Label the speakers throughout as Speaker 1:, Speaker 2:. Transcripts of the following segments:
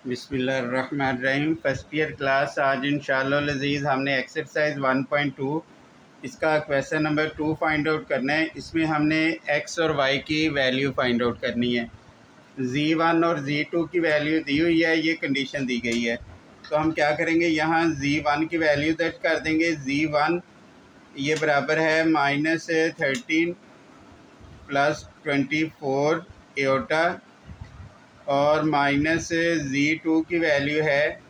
Speaker 1: बिस्मिल्लाहिर्रहमानिर्रहीम। First year class आज इंशाअल्लाह अज़ीज़ हमने एक्सरसाइज 1.2 इसका क्वेश्चन नंबर 2 फाइंड आउट करना है। इसमें हमने एक्स और वाई की वैल्यू फाइंड आउट करनी है। Z1 और Z2 की वैल्यू दी हुई है, ये कंडीशन दी गई है। तो हम क्या करेंगे, यहाँ Z1 की वैल्यू सेट कर देंगे। Z1 ये बराबर है -13 + 24 एटा और -Z2 की वैल्यू है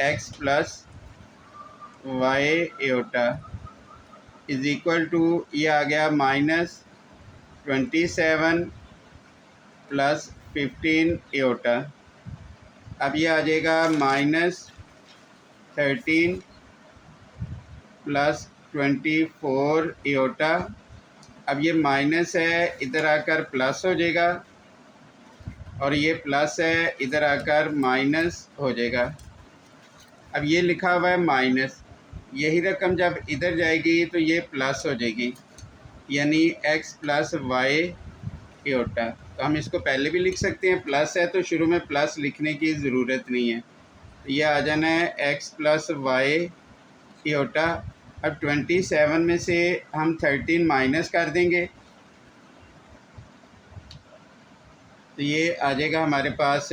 Speaker 1: x + y Etah is equal to, ये आ गया -27 + 15 एटा। अब ये आ जाएगा -13 + 24 एटा। अब ये माइनस है, इधर आकर प्लस हो जाएगा, और ये प्लस है, इधर आकर माइनस हो जाएगा। अब ये लिखा हुआ है माइनस, यही रकम जब इधर जाएगी तो ये प्लस हो जाएगी, यानी x + y एटा। तो हम इसको पहले भी लिख सकते हैं, प्लस है तो शुरू में प्लस लिखने की ज़रूरत नहीं है। तो ये आ जाना है x + y एटा। अब 27 में से हम 13 माइनस कर देंगे, तो ये आ जाएगा हमारे पास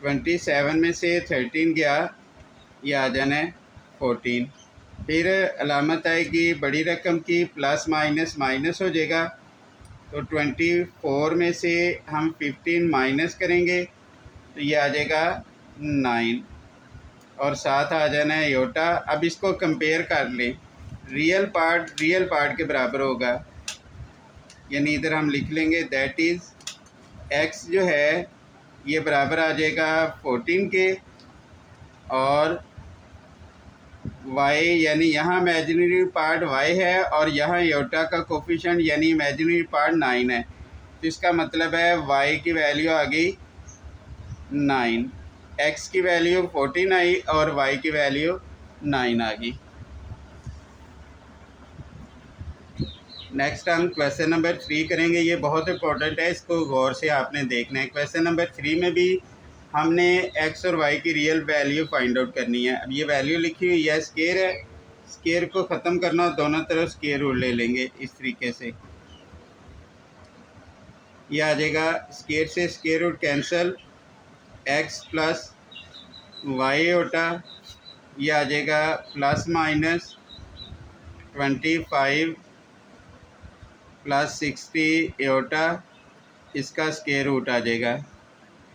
Speaker 1: 27 में से 13 गया, ये आ जाना है 14। फिर अलामत आएगी बड़ी रकम की, प्लस माइनस माइनस हो जाएगा। तो 24 में से हम 15 माइनस करेंगे, तो ये आ जाएगा 9, और साथ आ जाना है एटा। अब इसको कंपेयर कर लें, रियल पार्ट के बराबर होगा, यानी इधर हम लिख लेंगे दैट इज़ x जो है ये बराबर आ जाएगा 14 के, और y यानी यहाँ इमेजिनरी पार्ट y है और यहाँ एटा का कोफिशिएंट यानी इमेजिनरी पार्ट 9 है। तो इसका मतलब है y की वैल्यू आ गई 9, x की वैल्यू 14 आई और y की वैल्यू 9 आ गई। नेक्स्ट हम क्वेश्चन नंबर 3 करेंगे। ये बहुत इंपॉर्टेंट है, इसको गौर से आपने देखना है। क्वेश्चन नंबर 3 में भी हमने x और y की रियल वैल्यू फाइंड आउट करनी है। अब ये वैल्यू लिखी हुई है, स्केयर है, स्केयर को ख़त्म करना, दोनों तरफ स्केयर रूट ले लेंगे इस तरीके से। ये आ जाएगा, स्केयर से square root cancel, x + y एटा, ये आ जाएगा ±25 + 60 एटा, इसका स्केयर रूट आ जाएगा।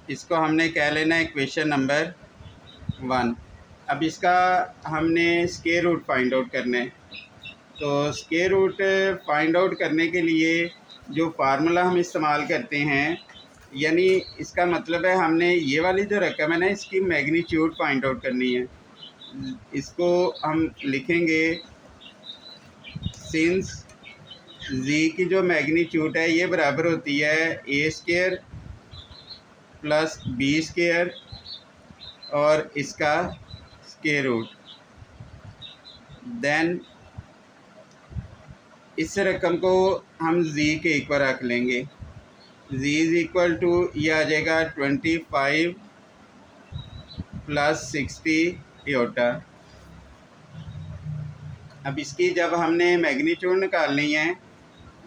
Speaker 1: इसको हमने कह लेना है इक्वेशन नंबर 1। अब इसका हमने स्केयर रूट फाइंड आउट करना है। तो स्केयर रूट फाइंड आउट करने के लिए जो फार्मूला हम इस्तेमाल करते हैं, यानी इसका मतलब है हमने ये वाली जो रकम है ना, इसकी मैग्नीट्यूड फाइंड आउट करनी है। इसको हम लिखेंगे, सिंस z की जो मैग्नीट्यूड है ये बराबर होती है a² + b² और इसका स्केयर रूट। देन इस रकम को हम z के इक्वल रख लेंगे। z इज़ इक्वल टू, ये आ जाएगा 25 + 60 एटा। अब इसकी जब हमने मैग्नीट्यूड निकालनी है,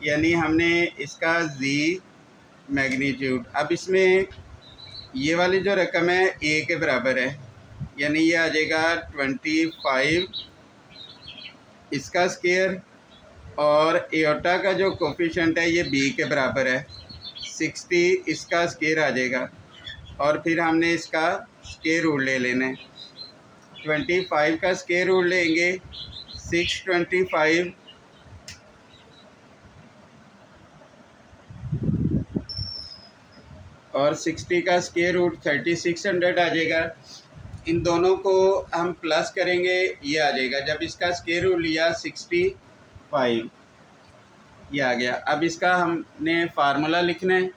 Speaker 1: यानी हमने इसका z मैग्नीट्यूड, अब इसमें ये वाली जो रकम है a के बराबर है, यानी ये आ जाएगा 25 इसका स्केयर, और एटा का जो कोफिशिएंट है ये b के बराबर है, 60 इसका स्केयर आ जाएगा, और फिर हमने इसका स्केयर रूट ले लेना है। 25 का स्केयर रूट लेंगे, 625 और 60 का स्केयर रूट 3600 आ जाएगा। इन दोनों को हम प्लस करेंगे, ये आ जाएगा। जब इसका स्केयर रूट लिया 65, ये आ गया। अब इसका हमने फार्मूला लिखना है,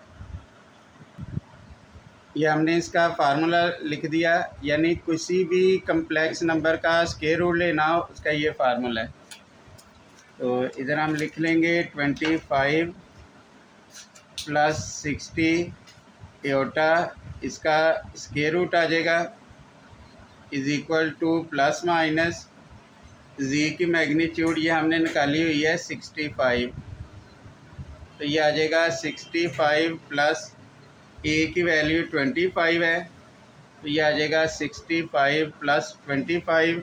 Speaker 1: ये हमने इसका फार्मूला लिख दिया, यानी किसी भी कम्प्लेक्स नंबर का स्केयर रूट लेना हो उसका ये फार्मूला है। तो इधर हम लिख लेंगे 25 + 60 एओटा इसका स्क्वायर रूट आ जाएगा is equal to plus minus g की मैग्नीट्यूड ये हमने निकाली हुई है 65, तो ये आ जाएगा 65 प्लस ए की वैल्यू 25 है, तो ये आ जाएगा 65 प्लस 25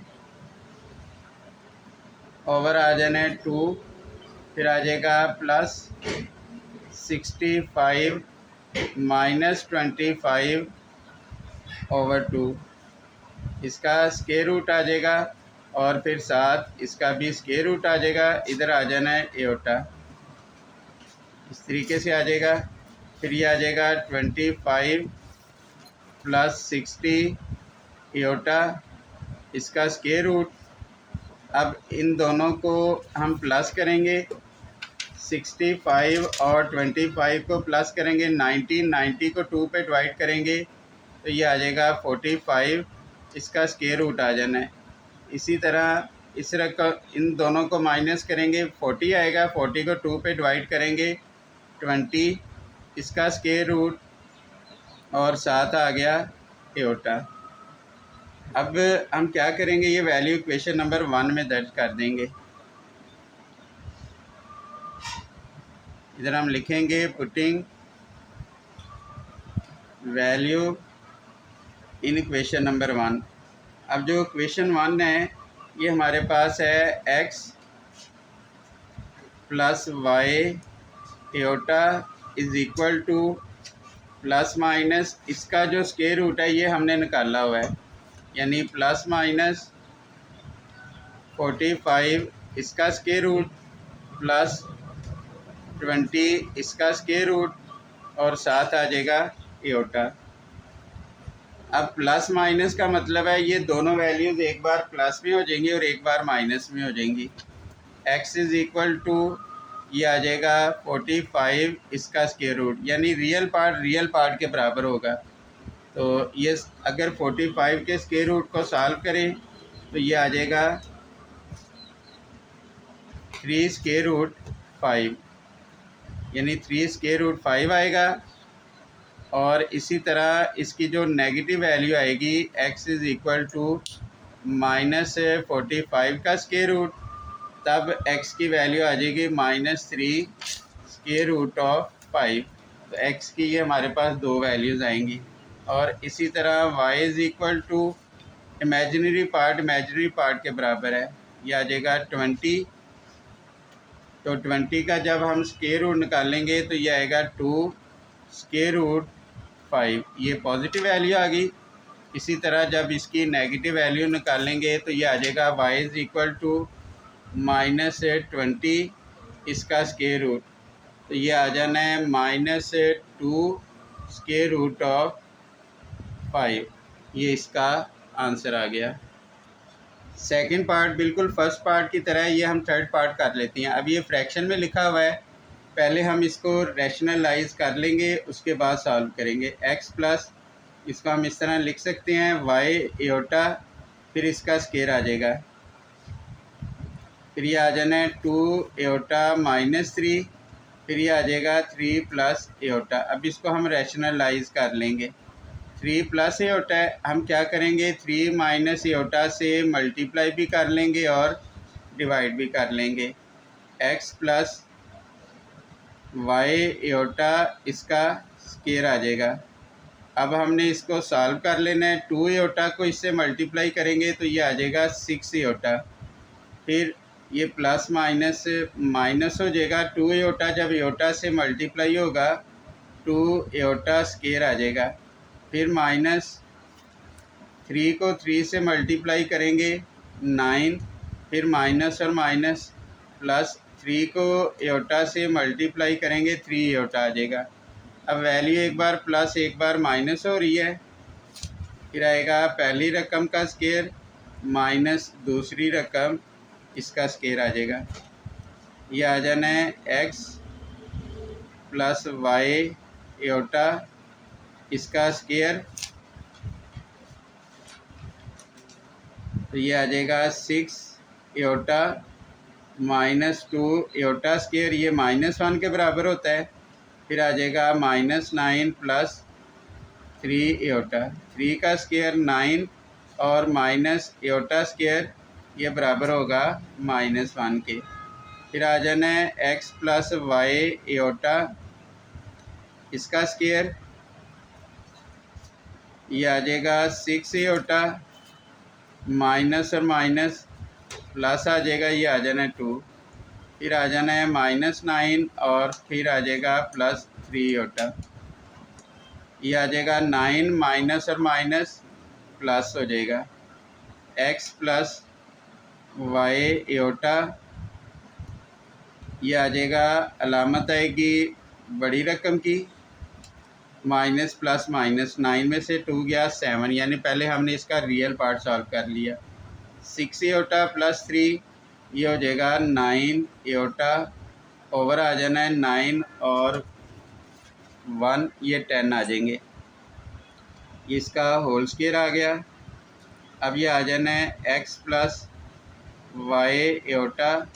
Speaker 1: ओवर आ जाना है 2, फिर आ जाएगा प्लस 65 माइनस 25 ओवर 2, इसका स्क्वायर रूट आ जाएगा और फिर साथ इसका भी स्क्वायर रूट आ जाएगा। इधर आ जाना है एओटा, इस तरीके से आ जाएगा। फिर ये आ जाएगा 25 प्लस 60 एओटा, इसका स्क्वायर रूट। अब इन दोनों को हम प्लस करेंगे, 65 और 25 को प्लस करेंगे, 90 को 2 पे डिवाइड करेंगे तो ये आ जाएगा 45, इसका स्क्वायर रूट आ जाना है। इसी तरह इस रकम इन दोनों को माइनस करेंगे, 40 आएगा, 40 को 2 पे डिवाइड करेंगे 20, इसका स्क्वायर रूट और साथ आ गया एओटा। अब हम क्या करेंगे, ये वैल्यू इक्वेशन नंबर 1 में दर्ज कर देंगे। इधर हम लिखेंगे putting value in equation number 1। अब जो इक्वेशन 1 है ये हमारे पास है x plus Y iota is equal to plus minus इसका जो स्क्वायर रूट है ये हमने निकाला हुआ है, यानी प्लस माइनस 45 इसका स्क्वायर रूट प्लस 20 इसका स्क्वायर रूट और साथ आ जाएगा एओटा। अब प्लस माइनस का मतलब है ये दोनों वैल्यूज़ एक बार प्लस में हो जाएंगी और एक बार माइनस में हो जाएंगी। x इज़ इक्वल टू ये आ जाएगा 45 इसका स्क्वायर रूट, यानी रियल पार्ट के बराबर होगा। तो ये अगर 45 के स्क्वायर रूट को सॉल्व करें तो ये आ जाएगा 3 स्क्वायर रूट 5, यानी 3 स्क्वायर रूट 5 आएगा। और इसी तरह इसकी जो नेगेटिव वैल्यू आएगी x is equal to minus 45 का स्क्वायर रूट, तब x की वैल्यू आ जाएगी -3 स्क्वायर रूट ऑफ 5। तो x की ये हमारे पास दो वैल्यूज़ आएंगी। और इसी तरह y is equal to imaginary part के बराबर है, ये आ जाएगा 20। तो 20 का जब हम स्क्वायर रूट निकालेंगे तो ये आएगा 2 स्क्वायर रूट 5, ये पॉजिटिव वैल्यू आ गई। इसी तरह जब इसकी नेगेटिव वैल्यू निकालेंगे तो ये आ जाएगा y इज़ इक्वल टू -20 इसका स्क्वायर रूट, तो ये आ जाना है -2 स्क्वायर रूट ऑफ 5, ये इसका आंसर आ गया। सेकंड पार्ट बिल्कुल फर्स्ट पार्ट की तरह ये हम थर्ड पार्ट कर लेते हैं। अब ये फ्रैक्शन में लिखा हुआ है, पहले हम इसको रैशनलाइज कर लेंगे, उसके बाद सॉल्व करेंगे। x प्लस इसको हम इस तरह लिख सकते हैं y एओटा, फिर इसका स्क्वायर आ जाएगा, फिर ये आ जाना है 2 एओटा -3, फिर ये आ जाएगा 3 प्लस एओटा। अब इसको हम रैशनलाइज कर लेंगे। 3 प्लस एओटा है, हम क्या करेंगे 3 माइनस एओटा से मल्टीप्लाई भी कर लेंगे और डिवाइड भी कर लेंगे। x प्लस वाई एओटा इसका स्क्वायर आ जाएगा। अब हमने इसको सॉल्व कर लेना है। 2 एओटा को इससे मल्टीप्लाई करेंगे तो ये आ जाएगा 6 एओटा, फिर ये प्लस माइनस माइनस हो जाएगा। 2 एओटा जब एओटा से मल्टीप्लाई होगा 2 एओटा स्क्वायर आ जाएगा, फिर -3 को 3 से मल्टीप्लाई करेंगे 9, फिर माइनस और माइनस प्लस 3 को एओटा से मल्टीप्लाई करेंगे 3 एओटा आ जाएगा। अब वैल्यू एक बार प्लस एक बार माइनस हो रही है, फिर आएगा पहली रकम का स्क्वायर माइनस दूसरी रकम इसका स्क्वायर आ जाएगा। ये आ जाना है x प्लस वाई एओटा इसका स्क्वायर, तो ये आ जाएगा 6 एओटा -2 एओटा स्क्वायर, ये -1 के बराबर होता है। फिर आ जाएगा -9 प्लस 3 एयोटा, 3 का स्क्वायर 9 और माइनस एयोटा स्क्वायर ये बराबर होगा -1 के। फिर आ जाना है x प्लस वाई एयोटा, इसका स्क्वायर ये आ जाएगा 6 एयोटा, माइनस और माइनस प्लस आ जाएगा, ये आ जाना है 2। फिर आ जाना है -9 और फिर आ जाएगा +3 एयोटा, ये आ जाएगा 9 माइनस और माइनस प्लस हो जाएगा x प्लस वाई एयोटा, ये आ जाएगा अलामत आएगी बड़ी रकम की, माइनस प्लस माइनस 9 में से 2 गया 7, यानी पहले हमने इसका रियल पार्ट सॉल्व कर लिया। 6 एयोटा प्लस 3 ये हो जाएगा 9 एयोटा, ओवर आ जाना है 9 और 1 ये 10 आ जाएंगे, इसका होल स्क्वायर आ गया। अब ये आ जाना है x प्लस वाई एयोटा,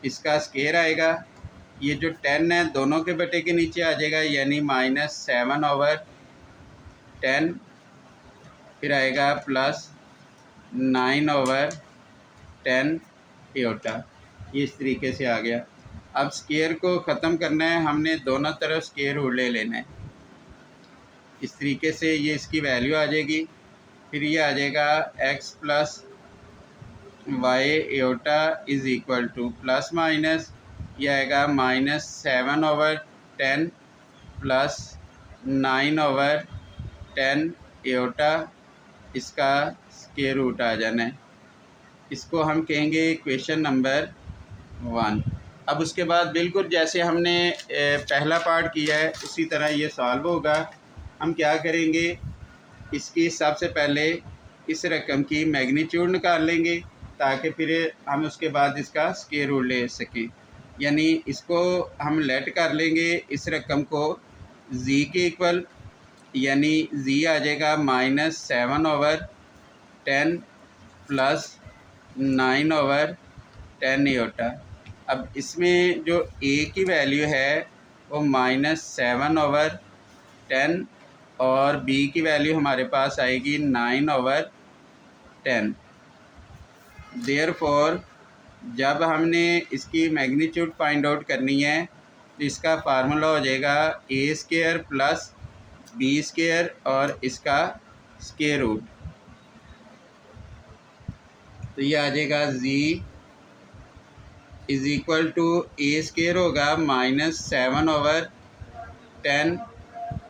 Speaker 1: इसका स्क्वायर आएगा, ये जो 10 है दोनों के बटे के नीचे आ जाएगा, यानी -7 ओवर 10, फिर आएगा +9 ओवर 10 एयोटा, ये इस तरीके से आ गया। अब स्क्वायर को ख़त्म करना है, हमने दोनों तरफ स्क्वायर रूट ले लेना है, इस तरीके से ये इसकी वैल्यू आ जाएगी। फिर ये आ जाएगा x plus Y iota is equal to plus minus, ये आएगा -7 ओवर 10 प्लस 9 ओवर 10 एयोटा, इसका स्क्वायर रूट आ जाना है, इसको हम कहेंगे इक्वेशन नंबर 1। अब उसके बाद बिल्कुल जैसे हमने पहला पार्ट किया है उसी तरह ये सॉल्व होगा। हम क्या करेंगे, इसकी सबसे पहले इस रकम की मैग्नीट्यूड निकाल लेंगे ताकि फिर हम उसके बाद इसका स्क्वायर रूट ले सकें, यानी इसको हम लेट कर लेंगे इस रकम को z के इक्वल, यानी z आ जाएगा -7 ओवर 10 प्लस 9 ओवर 10 एयोटा। अब इसमें जो a की वैल्यू है वो -7 ओवर 10 और b की वैल्यू हमारे पास आएगी 9 ओवर 10। देयरफॉर जब हमने इसकी मैग्नीट्यूड फाइंड आउट करनी है तो इसका फार्मूला हो जाएगा a square plus b square और इसका स्क्वायर रूट, तो ये आ जाएगा z is equal to a square होगा -7 ओवर 10,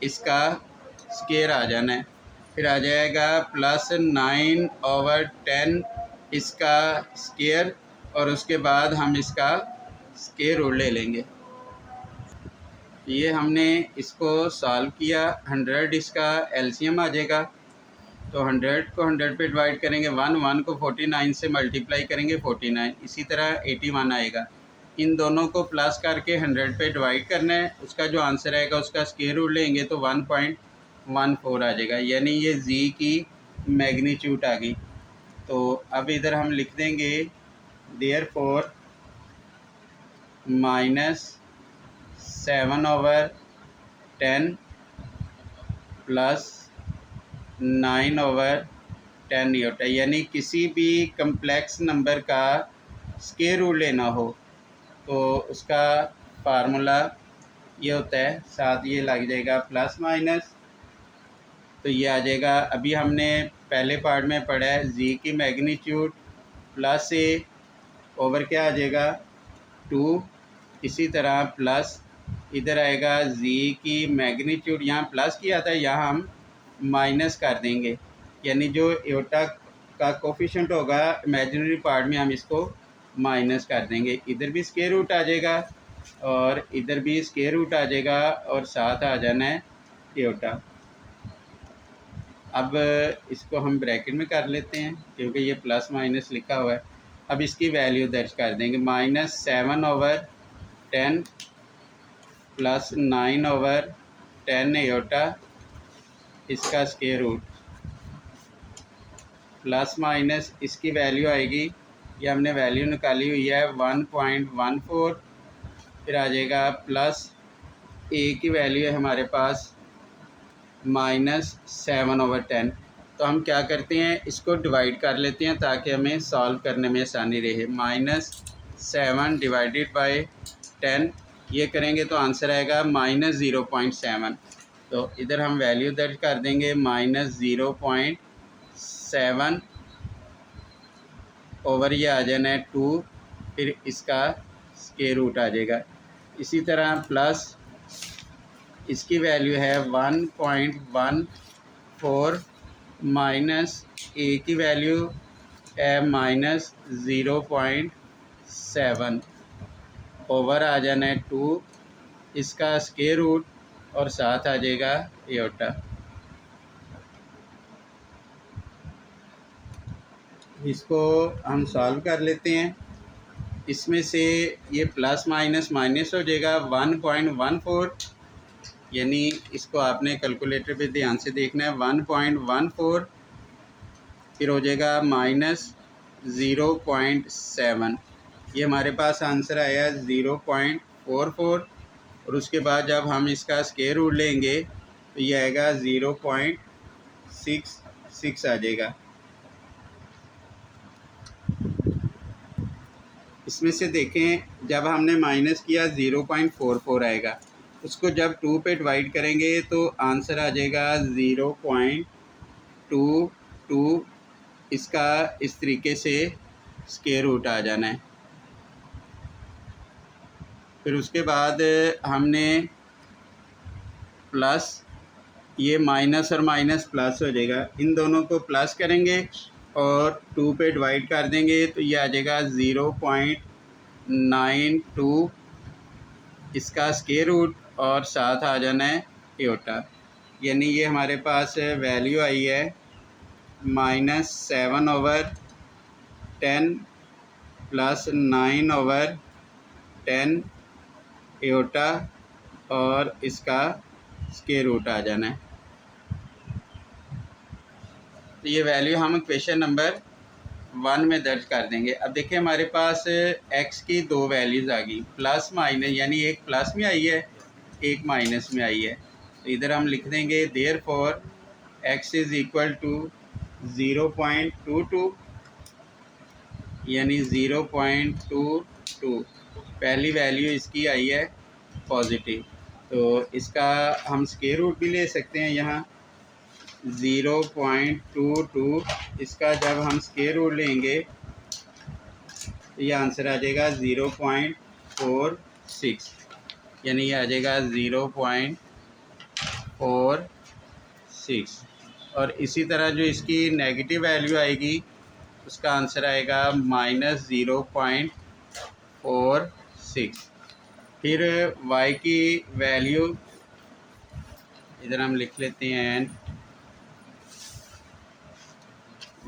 Speaker 1: इसका स्क्वायर आ जाना है, फिर आ जाएगा +9 ओवर 10 इसका स्क्वायर और उसके बाद हम इसका स्क्वायर रूट ले लेंगे। ये हमने इसको सॉल्व किया, 100 इसका एलसीएम आ जाएगा, तो 100 को 100 पे डिवाइड करेंगे 1 को 49 से मल्टीप्लाई करेंगे 49, इसी तरह 81 आएगा। इन दोनों को प्लस करके 100 पे डिवाइड करना है, उसका जो आंसर आएगा उसका स्क्वायर रूट लेंगे तो 1.14 आ जाएगा, यानी ये z की मैग्नीट्यूड आ गई। तो अब इधर हम लिख देंगे therefore -7 over 10 plus 9 over 10 aorta, यानी किसी भी कम्प्लेक्स नंबर का स्क्वायर रूट लेना हो तो उसका फार्मूला ये होता है, साथ ये लग जाएगा प्लस माइनस, तो ये आ जाएगा। अभी हमने पहले पार्ट में पढ़ा है z की मैग्नीट्यूड प्लस a ओवर क्या आ जाएगा 2, इसी तरह प्लस इधर आएगा z की मैग्नीट्यूड, यहाँ प्लस किया था यहाँ हम माइनस कर देंगे, यानी जो एयोटा का कोफिशिएंट होगा इमेजिनरी पार्ट में हम इसको माइनस कर देंगे, इधर भी स्क्वायर रूट आ जाएगा और इधर भी स्क्वायर रूट आ जाएगा और साथ आ जाना है एयोटा। अब इसको हम ब्रैकेट में कर लेते हैं क्योंकि ये प्लस माइनस लिखा हुआ है। अब इसकी वैल्यू दर्ज कर देंगे, -7 ओवर 10 प्लस 9 ओवर 10 एयोटा, इसका स्क्वायर रूट प्लस माइनस इसकी वैल्यू आएगी, ये हमने वैल्यू निकाली हुई है 1.14, फिर आ जाएगा प्लस a की वैल्यू है हमारे पास -7/10। तो हम क्या करते हैं, इसको डिवाइड कर लेते हैं ताकि हमें सॉल्व करने में आसानी रहे। -7 डिवाइडेड बाय 10, ये करेंगे तो आंसर आएगा -0.7। तो इधर हम वैल्यू दर्ज कर देंगे -0.7 ओवर ये आ जाना है 2, फिर इसका स्क्वायर रूट आ जाएगा। इसी तरह प्लस इसकी वैल्यू है 1.14 माइनस ए की वैल्यू है -0.7 ओवर आ जाना है 2, इसका स्क्वायर रूट और साथ आ जाएगा एयोटा। इसको हम सॉल्व कर लेते हैं। इसमें से ये प्लस माइनस माइनस हो जाएगा 1.14, यानी इसको आपने कैलकुलेटर पे ध्यान से देखना है। 1.14 फिर हो जाएगा -0.7, ये हमारे पास आंसर आया 0.44। और उसके बाद जब हम इसका स्क्वायर रूट लेंगे तो ये आएगा 0.66 आ जाएगा। इसमें से देखें, जब हमने माइनस किया 0.44 आएगा, उसको जब 2 पे डिवाइड करेंगे तो आंसर आ जाएगा 0.22। इसका इस तरीके से स्क्वायर रूट आ जाना है। फिर उसके बाद हमने प्लस, ये माइनस और माइनस प्लस हो जाएगा, इन दोनों को प्लस करेंगे और 2 पे डिवाइड कर देंगे तो ये आ जाएगा 0.92, इसका स्क्वायर रूट और साथ आ जाना है एयोटा। यानी ये हमारे पास वैल्यू आई है -7/10 प्लस 9/10 एयोटा और इसका स्क्वायर रूट आ जाना है। तो ये वैल्यू हम क्वेश्चन नंबर 1 में दर्ज कर देंगे। अब देखिए हमारे पास x की 2 वैल्यूज़ आ गई, प्लस माइनस, यानी एक प्लस में आई है, एक माइनस में आई है। तो इधर हम लिख देंगे therefore x is equal to 0.22, यानी 0.22 पहली वैल्यू इसकी आई है पॉजिटिव। तो इसका हम स्क्वायर रूट भी ले सकते हैं यहाँ 0.22, इसका जब हम स्क्वायर रूट लेंगे तो ये आंसर आ जाएगा 0.46, यानी ये आ जाएगा 0.46। और इसी तरह जो इसकी नेगेटिव वैल्यू आएगी उसका आंसर आएगा -0.46। फिर y की वैल्यू इधर हम लिख लेते हैं,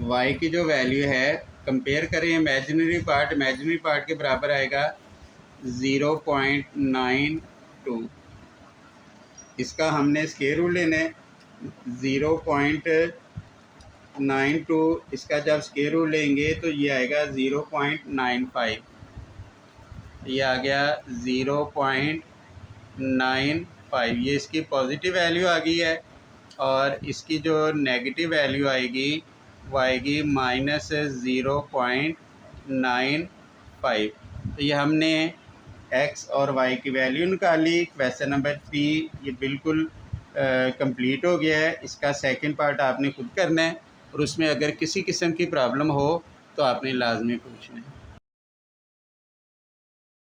Speaker 1: y की जो वैल्यू है कंपेयर करें इमेजिनरी पार्ट के बराबर आएगा 0.92, इसका हमने स्क्वायर रूट लेना है 0.92, इसका जब स्क्वायर रूट लेंगे तो ये आएगा 0.95, ये आ गया 0.95, ये इसकी पॉजिटिव वैल्यू आ गई है। और इसकी जो नेगेटिव वैल्यू आएगी वो आएगी -0.95। तो ये हमने x और y की वैल्यू निकाली। क्वेश्चन नंबर 3 ये बिल्कुल कंप्लीट हो गया है। इसका सेकंड पार्ट आपने खुद करना है और उसमें अगर किसी किस्म की प्रॉब्लम हो तो आपने लाजमी पूछना है।